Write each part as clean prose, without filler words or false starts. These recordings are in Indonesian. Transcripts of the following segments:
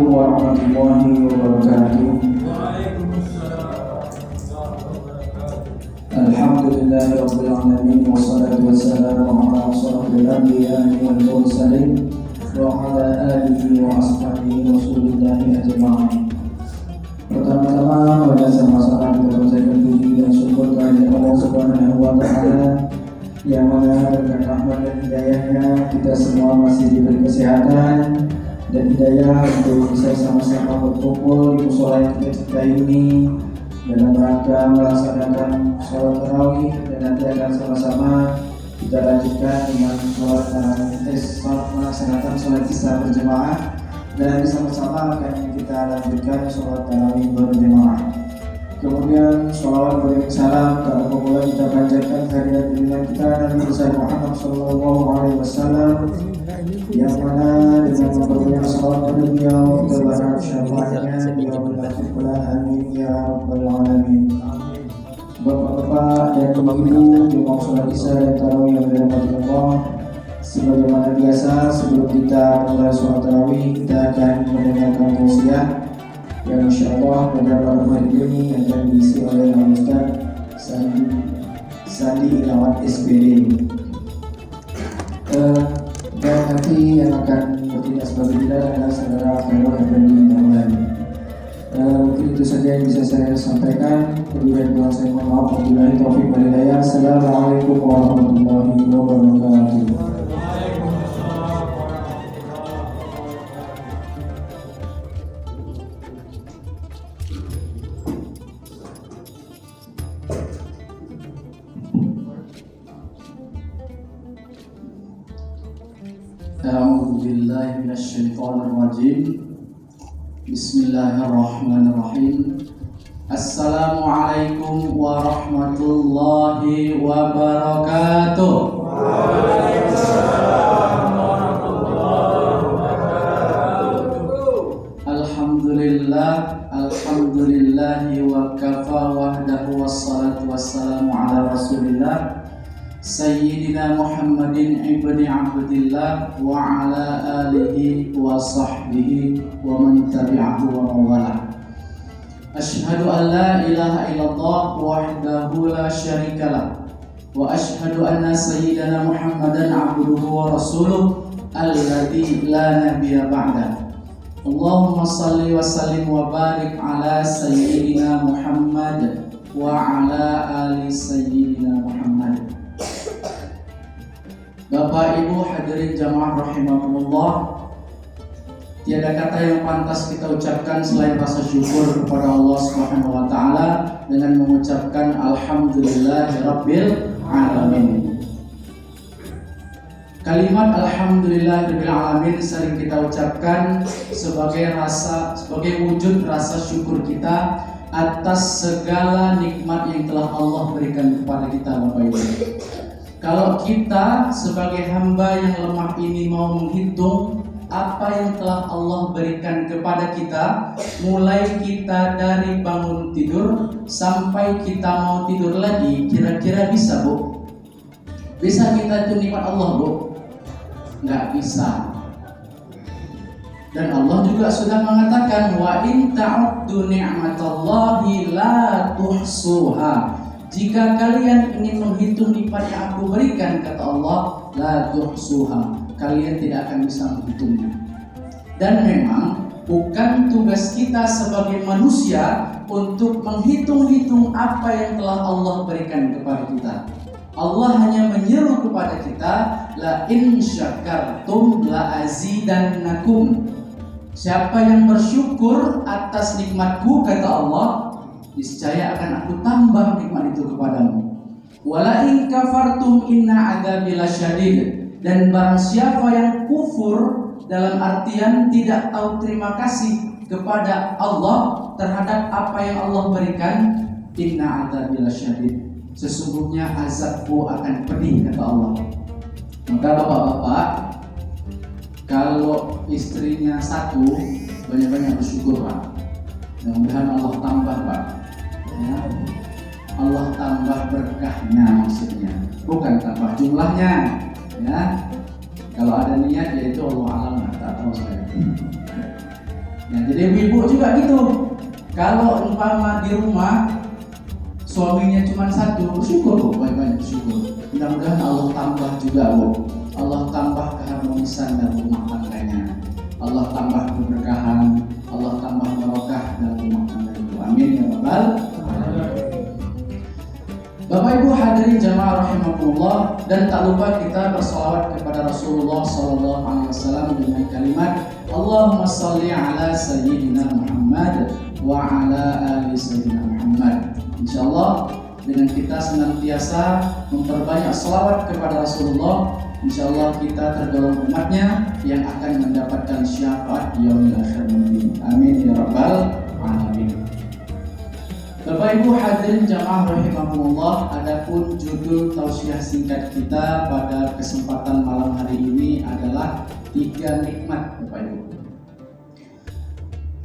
warahmatullahi wabarakatuh. Alhamdulillahi rabbil alamin wassalatu wassalamu ala asyrafil anbiya'i wal mursalin wa ala alihi wa ashabihi rasulillahi ajma'in. Pertama-tama pada sama-sama kita panjatkan puji dan syukur kepada Allah Subhanahu wa taala yang mana dengan rahmat dan hidayahnya kita semua masih diberi kesehatan dan hidayah untuk bisa sama-sama berkumpul di mushola yang kita ini dalam rangka melaksanakan sholat tarawih, dan nanti akan sama-sama kita lanjutkan dengan melaksanakan sholat isya berjamaah, dan bersama-sama akan kita lanjutkan sholat tarawih berjamaah. Kemudian sholawat salam tak lupa kita panjatkan kehadirat junjungan kita Nabi besar Muhammad Sallallahu Alaihi Wasallam, yang mana dengan memperbanyak sholawat pada beliau kita berharap syafaatnya beliau berkati pula, amin ya rabbal alamin. Bapak-bapak dan ibu-ibu jemaah sholat isya dan tarawih yang dirahmati Allah, sebagaimana biasa sebelum kita mulai sholat tarawih kita akan mendengarkan tausiah yang insyaallah pada malam hari ini akan diisi oleh Ustaz Sandi Ilawat SPD. Dan nanti yang akan bertindak sebagai bidan adalah saudara Khairul Effendi Maulana. Mungkin itu saja yang bisa saya sampaikan. Kemudian saya mohon maaf. Wabillahi taufiq wal hidayah. Assalamualaikum warahmatullahi wabarakatuh. A'udzubillahi minasyaitonirrajim. Bismillahirrahmanirrahim. Assalamualaikum warahmatullahi wabarakatuh. Waalaikumsalam warahmatullahi wabarakatuh. Alhamdulillahi wa kafa wahdahu wassalatu wassalamu ala rasulillah Sayyidina Muhammadin ibni Abdillah wa ala alihi wa sahbihi wa man tabi'ahu wa mawala. Ashhadu an la ilaha illallah wahdahu la syarikalah wa ashhadu anna sayyidina Muhammadan abduhu wa rasuluh alladzi la nabiyya ba'da. Allahumma salli wa sallim wa barik ala sayyidina Muhammad wa ala ali sayyidina Muhammad. Bapak Ibu hadirin jamaah rahimakumullah, tiada kata yang pantas kita ucapkan selain rasa syukur kepada Allah Subhanahu wa taala dengan mengucapkan alhamdulillahirabbil alamin. Kalimat alhamdulillahirabbil alamin sering kita ucapkan sebagai wujud rasa syukur kita atas segala nikmat yang telah Allah berikan kepada kita, Bapak Ibu. Kalau kita sebagai hamba yang lemah ini mau menghitung apa yang telah Allah berikan kepada kita, mulai kita dari bangun tidur sampai kita mau tidur lagi, kira-kira bisa, Bu? Bisa kita itu nikmat Allah, Bu? Nggak bisa. Dan Allah juga sudah mengatakan wa in ta'uddu ni'matallahi la tuhsuha. Jika kalian ingin menghitung nikmat yang aku berikan, kata Allah, la tuhsuha, kalian tidak akan bisa menghitungnya. Dan memang bukan tugas kita sebagai manusia untuk menghitung-hitung apa yang telah Allah berikan kepada kita. Allah hanya menyeru kepada kita, la in syakartum la azidannakum. Siapa yang bersyukur atas nikmatku, kata Allah, niscaya akan aku tambah nikmat itu kepadamu. Wala in kafartum inna adzabi lasyadid. Dan barang siapa yang kufur dalam artian tidak tahu terima kasih kepada Allah terhadap apa yang Allah berikan, inna adzabi lasyadid, sesungguhnya azabku akan pedih, kata Allah. Maka bapak-bapak, kalau istrinya satu, banyak-banyak bersyukur, Pak. Mudah-mudahan Allah tambah, Pak. Ya. Allah tambah berkahnya, maksudnya bukan tambah jumlahnya. Ya, kalau ada niat yaitu Allah alam, tak tahu saya. Ya, jadi ibu juga gitu. Kalau umpama di rumah suaminya cuma satu, bersyukur Bu, banyak-banyak bersyukur. Mudah-mudahan Allah tambah juga Bu. Allah tambah keharmonisan dalam rumah tangganya. Allah tambah keberkahan, Allah tambah barokah dalam rumah tangga itu. Amin ya rabbal alamin. Bapak Ibu hadirin jamaah rahimakumullah, dan tak lupa kita bersalawat kepada Rasulullah SAW dengan kalimat Allahumma salli ala sayyidina Muhammad wa ala ali sayyidina Muhammad. Insyaallah dengan kita senantiasa memperbanyak salawat kepada Rasulullah, insyaallah kita tergolong umatnya yang akan mendapatkan syafaat di yaumil akhir nanti. Amin ya rabbal alamin. Bapak Ibu hadirin jamaah rahimakumullah, adapun judul tausiah singkat kita pada kesempatan malam hari ini adalah 3 nikmat Bapak Ibu.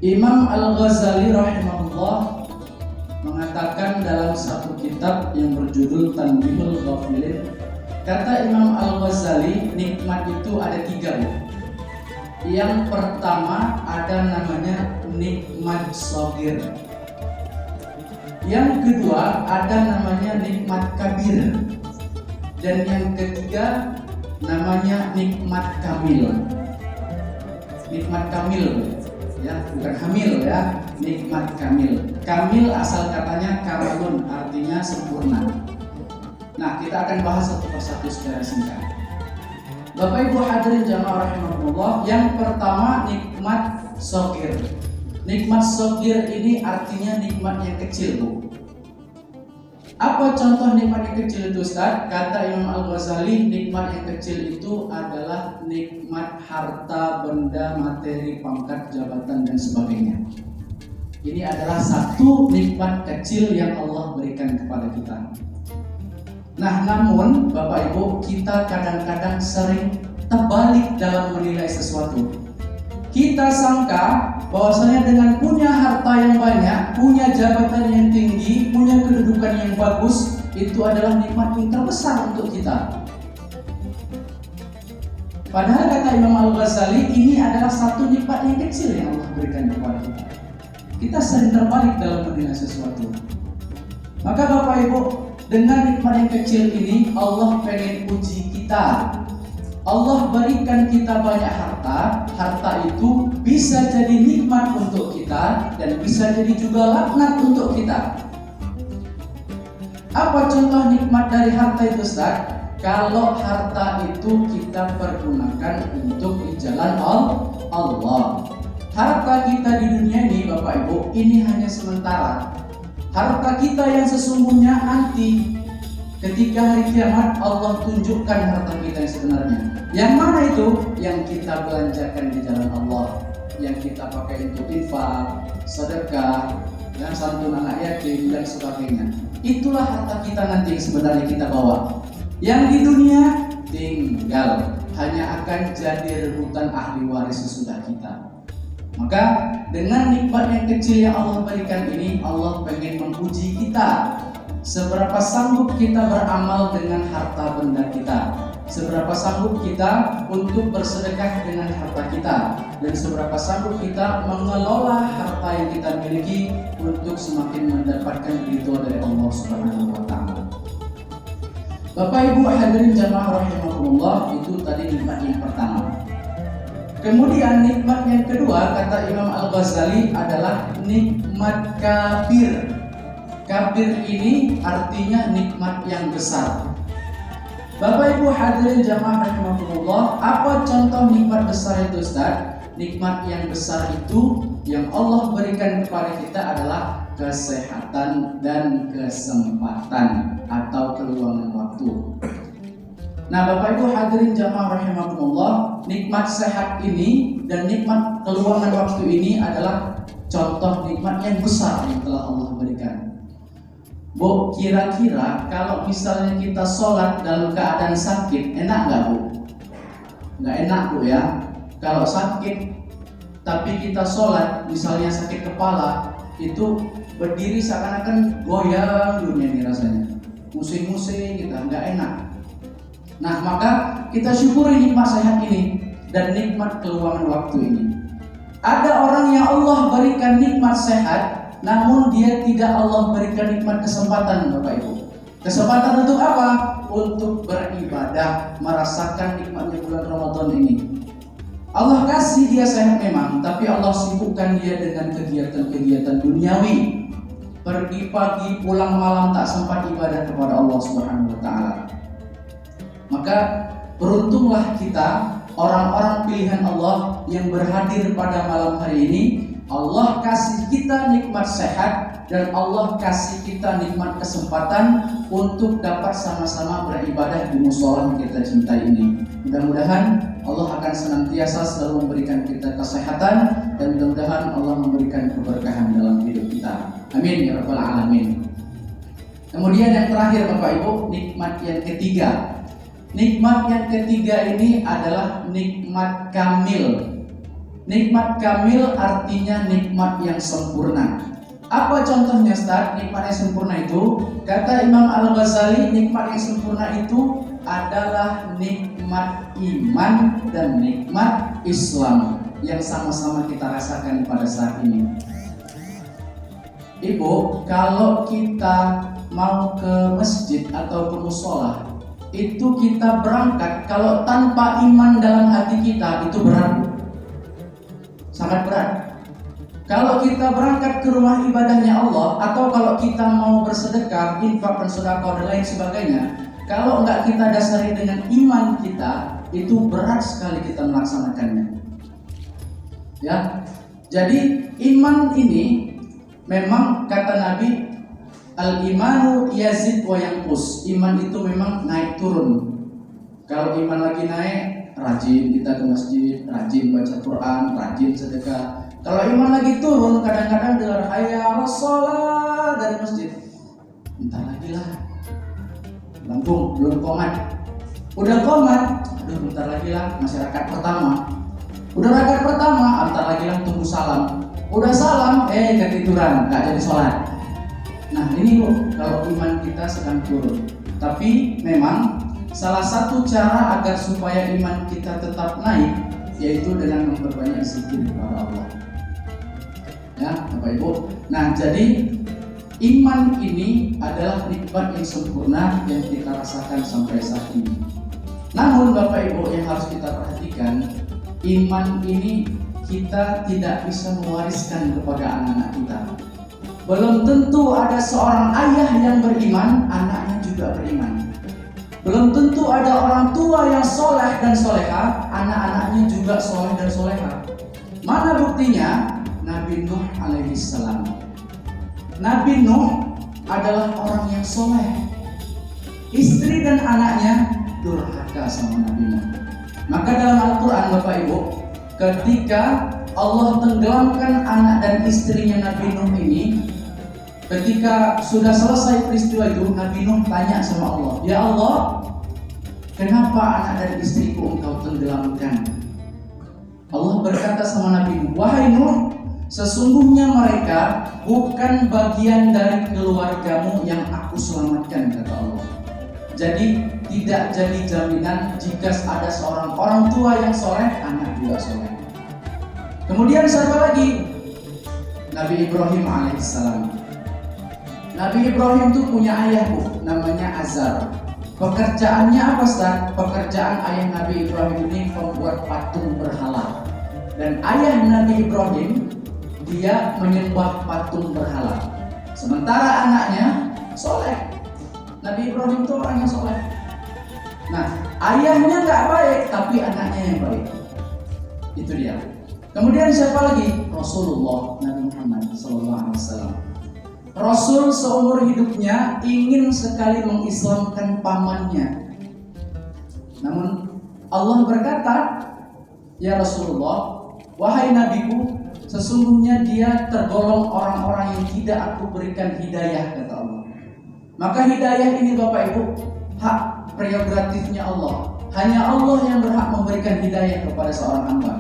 Imam Al-Ghazali rahimahullah mengatakan dalam satu kitab yang berjudul Tanbihul Ghafilin, kata Imam Al-Ghazali, nikmat itu ada 3 Bu. Yang pertama ada namanya nikmat shagir. Yang kedua ada namanya nikmat kabir, dan yang ketiga namanya nikmat kamil. Nikmat kamil ya, bukan hamil ya, nikmat kamil. Kamil asal katanya kamalun, artinya sempurna. Nah, kita akan bahas satu persatu secara singkat. Bapak Ibu hadirin jamaah rahimakumullah, yang pertama nikmat shagir. Nikmat shagir ini artinya nikmat yang kecil Bu. Apa contoh nikmat yang kecil itu Ustaz? Kata Imam Al-Ghazali, nikmat yang kecil itu adalah nikmat harta, benda, materi, pangkat, jabatan dan sebagainya. Ini adalah satu nikmat kecil yang Allah berikan kepada kita. Nah, namun Bapak Ibu, kita kadang-kadang sering terbalik dalam menilai sesuatu. Kita sangka bahwasanya dengan punya harta yang banyak, punya jabatan yang tinggi, punya kedudukan yang bagus, itu adalah nikmat yang terbesar untuk kita. Padahal kata Imam Al-Ghazali, ini adalah satu nikmat yang kecil yang Allah berikan kepada kita. Kita sering terbalik dalam menilai sesuatu. Maka Bapak Ibu, dengan nikmat yang kecil ini Allah pengen uji kita. Allah berikan kita banyak harta. Harta itu bisa jadi nikmat untuk kita dan bisa jadi juga laknat untuk kita. Apa contoh nikmat dari harta itu Ustaz? Kalau harta itu kita pergunakan untuk di jalan Allah. Harta kita di dunia ini Bapak Ibu, ini hanya sementara. Harta kita yang sesungguhnya nanti ketika hari kiamat Allah tunjukkan harta kita yang sebenarnya. Yang mana itu? Yang kita belanjakan di jalan Allah, yang kita pakai untuk infak, sedekah, yang santun anak yatim dan sebagainya. Itulah harta kita nanti yang sebenarnya kita bawa. Yang di dunia tinggal, hanya akan jadi rebutan ahli waris sesudah kita. Maka dengan nikmat yang kecil yang Allah berikan ini, Allah pengen menguji kita. Seberapa sanggup kita beramal dengan harta benda kita, seberapa sanggup kita untuk bersedekah dengan harta kita, dan seberapa sanggup kita mengelola harta yang kita miliki untuk semakin mendapatkan ridho dari Allah Subhanahu wa taala. Bapak Ibu hadirin jamaah rahimakumullah, itu tadi nikmat yang pertama. Kemudian nikmat yang kedua kata Imam Al-Ghazali adalah nikmat kabir. Kabir ini artinya nikmat yang besar. Bapak Ibu hadirin jamaah rahimakumullah, apa contoh nikmat besar itu Ustaz? Nikmat yang besar itu yang Allah berikan kepada kita adalah kesehatan dan kesempatan atau keluangan waktu. Nah Bapak Ibu hadirin jamaah rahimakumullah, nikmat sehat ini dan nikmat keluangan waktu ini adalah contoh nikmat yang besar yang telah Allah berikan. Bu, kira-kira kalau misalnya kita sholat dalam keadaan sakit, enak nggak Bu? Nggak enak Bu ya. Kalau sakit, tapi kita sholat, misalnya sakit kepala, itu berdiri seakan-akan goyang dunia ini rasanya. Musing-musing kita, nggak enak. Nah maka kita syukuri nikmat sehat ini dan nikmat keluangan waktu ini. Ada orang yang Allah berikan nikmat sehat, namun dia tidak Allah berikan nikmat kesempatan, Bapak Ibu. Kesempatan untuk apa? Untuk beribadah, merasakan nikmatnya bulan Ramadan ini. Allah kasih dia sehat memang, tapi Allah sibukkan dia dengan kegiatan-kegiatan duniawi. Pergi pagi, pulang malam, tak sempat ibadah kepada Allah Subhanahu wa taala. Maka beruntunglah kita, orang-orang pilihan Allah yang berhadir pada malam hari ini. Allah kasih kita nikmat sehat dan Allah kasih kita nikmat kesempatan untuk dapat sama-sama beribadah di mushola yang kita cintai ini. Mudah-mudahan Allah akan senantiasa selalu memberikan kita kesehatan dan mudah-mudahan Allah memberikan keberkahan dalam hidup kita. Amin ya rabbal alamin. Kemudian yang terakhir Bapak Ibu, nikmat yang ketiga. Nikmat yang ketiga ini adalah nikmat kamil. Nikmat kamil artinya nikmat yang sempurna. Apa contohnya Ustaz? Nikmat yang sempurna itu, kata Imam Al-Ghazali, nikmat yang sempurna itu adalah nikmat iman dan nikmat Islam yang sama-sama kita rasakan pada saat ini. Ibu, kalau kita mau ke masjid atau ke mushola, itu kita berangkat, kalau tanpa iman dalam hati kita itu berat, sangat berat. Kalau kita berangkat ke rumah ibadahnya Allah, atau kalau kita mau bersedekah, infak dan sedekah dan lain sebagainya, kalau enggak kita dasari dengan iman kita, itu berat sekali kita melaksanakannya. Ya, jadi iman ini memang kata Nabi, al-imanu yazid wa yanqus. Iman itu memang naik turun. Kalau iman lagi naik, rajin kita ke masjid, rajin baca Quran, rajin sedekah. Kalau iman lagi turun, kadang-kadang dengar hayya sholat dari masjid, entar lagi lah, Lampung belum qomat. Udah qomat, aduh bentar lagi lah, masih rakaat pertama. Udah rakaat pertama, bentar lagi lah tunggu salam. Udah salam, ketiduran, gak jadi sholat. Nah ini loh, kalau iman kita sedang turun. Tapi memang salah satu cara agar supaya iman kita tetap naik, yaitu dengan memperbanyak zikir kepada Allah. Ya, Bapak Ibu. Nah, jadi iman ini adalah nikmat yang sempurna yang kita rasakan sampai saat ini. Namun Bapak Ibu yang harus kita perhatikan, iman ini kita tidak bisa mewariskan kepada anak-anak kita. Belum tentu ada seorang ayah yang beriman, anaknya juga beriman. Belum tentu ada orang tua yang soleh dan soleha, anak-anaknya juga soleh dan soleha. Mana buktinya? Nabi Nuh alaihi salam. Nabi Nuh adalah orang yang soleh. Istri dan anaknya durhaka sama Nabi Nuh. Maka dalam Al-Quran Bapak Ibu, ketika Allah tenggelamkan anak dan istrinya Nabi Nuh ini, ketika sudah selesai peristiwa itu, Nabi Nuh tanya sama Allah, ya Allah, kenapa anak dan istriku engkau tenggelamkan? Allah berkata sama Nabi Nuh, wahai Nuh, sesungguhnya mereka bukan bagian dari keluargamu yang aku selamatkan, kata Allah. Jadi tidak jadi jaminan jika ada seorang orang tua yang soleh, anak juga soleh. Kemudian siapa lagi? Nabi Ibrahim alaihissalam. Nabi Ibrahim itu punya ayah namanya Azar. Pekerjaannya apa Ustaz? Pekerjaan ayah Nabi Ibrahim ini membuat patung berhala. Dan ayah Nabi Ibrahim dia menyembah patung berhala. Sementara anaknya soleh. Nabi Ibrahim itu orang yang soleh. Nah, ayahnya nggak baik, tapi anaknya yang baik. Itu dia. Kemudian siapa lagi? Rasulullah Nabi Muhammad SAW. Rasul seumur hidupnya ingin sekali mengislamkan pamannya. Namun Allah berkata, ya Rasulullah, wahai Nabiku, sesungguhnya dia tergolong orang-orang yang tidak aku berikan hidayah, kata Allah. Maka hidayah ini Bapak Ibu, hak prerogatifnya Allah. Hanya Allah yang berhak memberikan hidayah kepada seorang hamba.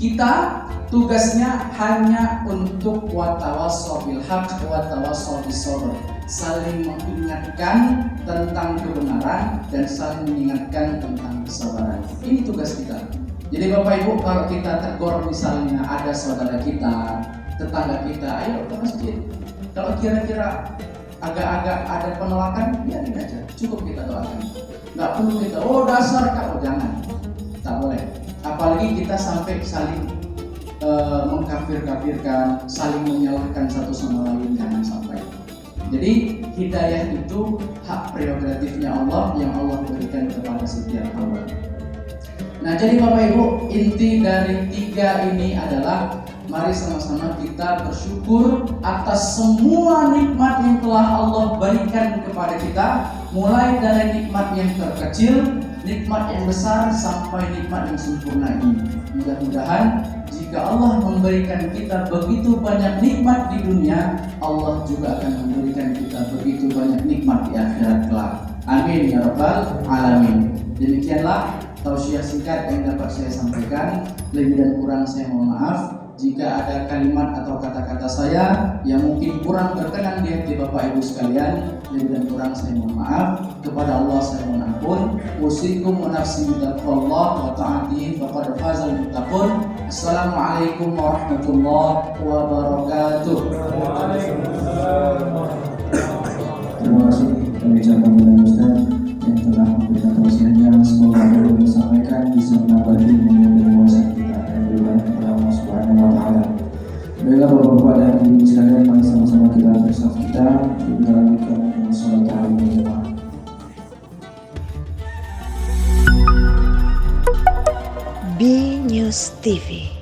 Kita tugasnya hanya untuk watawassaw bil haqq watawassaw bis sabr, saling mengingatkan tentang kebenaran dan saling mengingatkan tentang kesabaran. Ini tugas kita. Jadi Bapak Ibu, kalau kita tegur misalnya ada saudara kita, tetangga kita, ayo ke masjid. Kalau kira-kira agak-agak ada penolakan, biarin aja, cukup kita doakan. Nggak perlu kita, oh dasar kau, jangan, tak boleh. Apalagi kita sampai saling mengkafir-kafirkan, saling menyalahkan satu sama lain, jangan sampai. Jadi hidayah itu hak prerogatifnya Allah yang Allah berikan kepada setiap hamba. Nah, jadi Bapak Ibu, inti dari 3 ini adalah mari sama-sama kita bersyukur atas semua nikmat yang telah Allah berikan kepada kita, mulai dari nikmat yang terkecil, nikmat yang besar, sampai nikmat yang sempurna ini. Mudah-mudahan jika Allah memberikan kita begitu banyak nikmat di dunia, Allah juga akan memberikan kita begitu banyak nikmat di akhirat kelak. Amin ya rabbal alamin. Demikianlah tausiah singkat yang dapat saya sampaikan. Lebih dan kurang saya mohon maaf. Jika ada kalimat atau kata-kata saya yang mungkin kurang berkenan di hati Bapak Ibu sekalian, lebih dan kurang saya mohon maaf. Kepada Allah saya mohon ampun. Usikum wa nafsi bittaqwallah wa ta'atihi faqad fazal muttaqun. Assalamualaikum warahmatullahi wabarakatuh. Terima kasih kami ucapkan kepada Ustaz yang telah memberikan tausiahnya. Semoga apa yang disampaikan bisa menambah ilmu dan wawasan kita dan berikan kepada Allah Subhanahu wa taala. Baiklah Bapak-bapak dan Ibu sekalian, mari sama-sama kita bersaf kita menjalankan salat tarawih berjamaah. B News TV.